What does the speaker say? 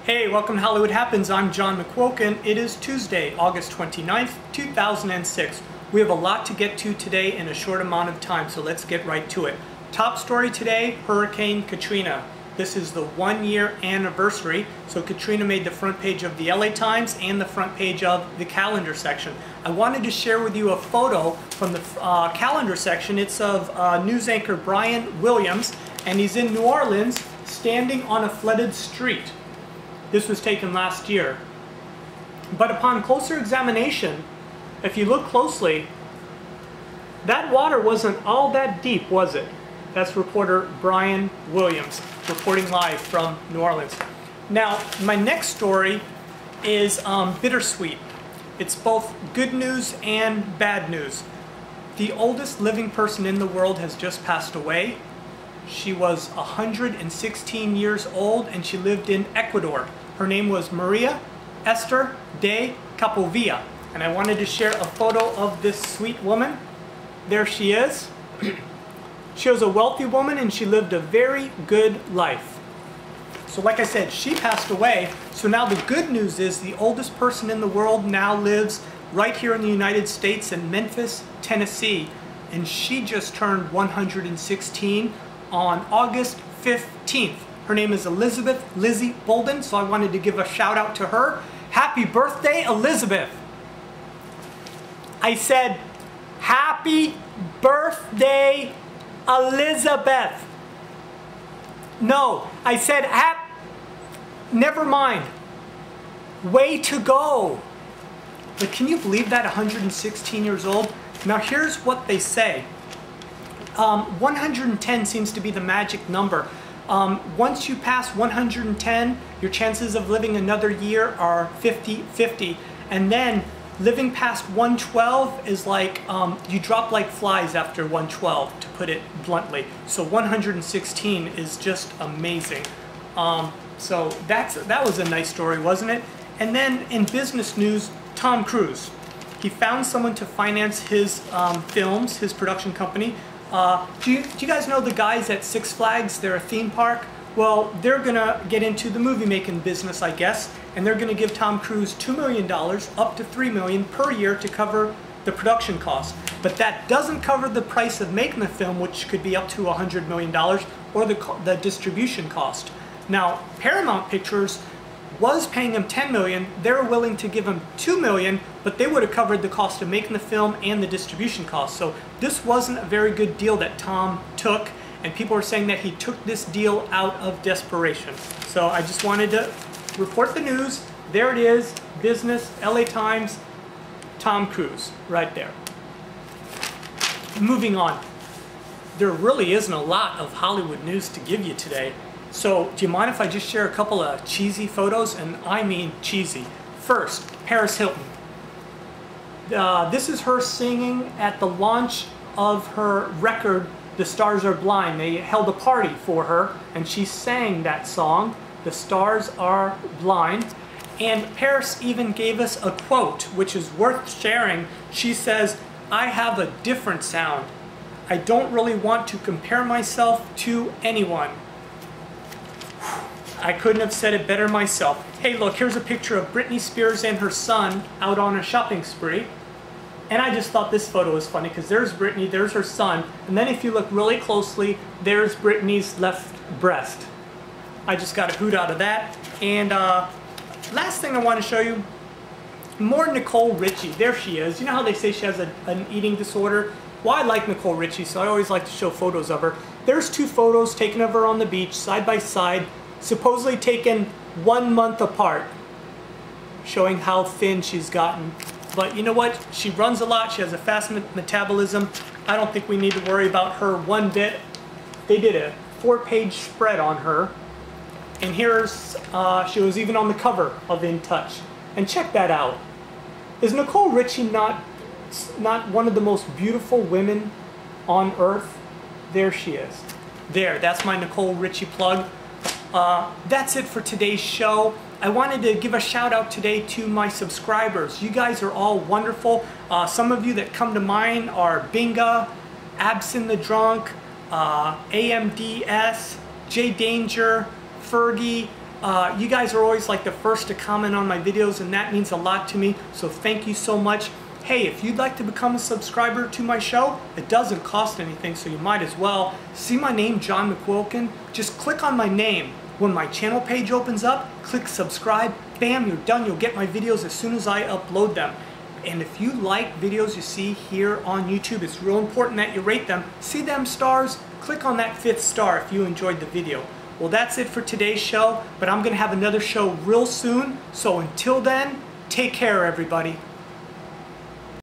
Hey, welcome to Hollywood Happens. I'm John McQuilkin. It is Tuesday, August 29th, 2006. We have a lot to get to today in a short amount of time, so let's get right to it. Top story today, Hurricane Katrina. This is the 1-year anniversary, so Katrina made the front page of the LA Times and the front page of the calendar section. I wanted to share with you a photo from the calendar section. It's of news anchor Brian Williams, and he's in New Orleans standing on a flooded street. This was taken last year. But upon closer examination, if you look closely, that water wasn't all that deep, was it? That's reporter Brian Williams reporting live from New Orleans. Now, my next story is bittersweet. It's both good news and bad news. The oldest living person in the world has just passed away. She was 116 years old and she lived in Ecuador. Her name was Maria Esther de Capovilla. And I wanted to share a photo of this sweet woman. There she is. She was a wealthy woman and she lived a very good life. So like I said, she passed away. So now the good news is the oldest person in the world now lives right here in the United States in Memphis, Tennessee. And she just turned 116 on August 15th. Her name is Lizzie Bolden, so I wanted to give a shout out to her. Happy birthday, Elizabeth. I said, happy birthday, Elizabeth. No, I said, never mind. Way to go. But can you believe that, 116 years old? Now here's what they say. 110 seems to be the magic number. Once you pass 110, your chances of living another year are 50-50. And then living past 112 is like, you drop like flies after 112, to put it bluntly. So 116 is just amazing. So that was a nice story, wasn't it? And then in business news, Tom Cruise. He found someone to finance his films, his production company. Do you guys know the guys at Six Flags? They're a theme park. Well, they're gonna get into the movie making business, I guess, and they're gonna give Tom Cruise $2 million, up to $3 million per year to cover the production cost. But that doesn't cover the price of making the film, which could be up to $100 million, or the distribution cost. Now, Paramount Pictures was paying him $10 million. They were willing to give him $2 million, but they would have covered the cost of making the film and the distribution cost. So this wasn't a very good deal that Tom took, and people are saying that he took this deal out of desperation. So I just wanted to report the news. There it is, business, LA Times, Tom Cruise, right there. Moving on. There really isn't a lot of Hollywood news to give you today. So, do you mind if I just share a couple of cheesy photos? And I mean cheesy. First, Paris Hilton. This is her singing at the launch of her record, The Stars Are Blind. They held a party for her, and she sang that song, The Stars Are Blind. And Paris even gave us a quote, which is worth sharing. She says, "I have a different sound. I don't really want to compare myself to anyone." I couldn't have said it better myself. Hey, look, here's a picture of Britney Spears and her son out on a shopping spree. And I just thought this photo was funny because there's Britney, there's her son, and then if you look really closely, there's Britney's left breast. I just got a hoot out of that. And last thing I want to show you, more Nicole Richie. There she is. You know how they say she has an eating disorder? Well, I like Nicole Richie, so I always like to show photos of her. There's two photos taken of her on the beach, side by side, supposedly taken 1 month apart, showing how thin she's gotten. But you know what? She runs a lot. She has a fast metabolism. I don't think we need to worry about her one bit. They did a 4-page spread on her. And here's, she was even on the cover of In Touch. And check that out. Is Nicole Richie not one of the most beautiful women on earth? There she is. There, that's my Nicole Richie plug. That's it for today's show. I wanted to give a shout out today to my subscribers. You guys are all wonderful. Some of you that come to mind are Binga, Absin the Drunk, AMDS, J Danger, Fergie, You guys are always like the first to comment on my videos, and that means a lot to me, so thank you so much. Hey, if you'd like to become a subscriber to my show, it doesn't cost anything, so you might as well. See my name, John McQuilkin? Just click on my name. When my channel page opens up, click subscribe, bam, you're done. You'll get my videos as soon as I upload them. And if you like videos you see here on YouTube, it's real important that you rate them. See them stars? Click on that 5th star if you enjoyed the video. Well, that's it for today's show, but I'm going to have another show real soon. So until then, take care, everybody.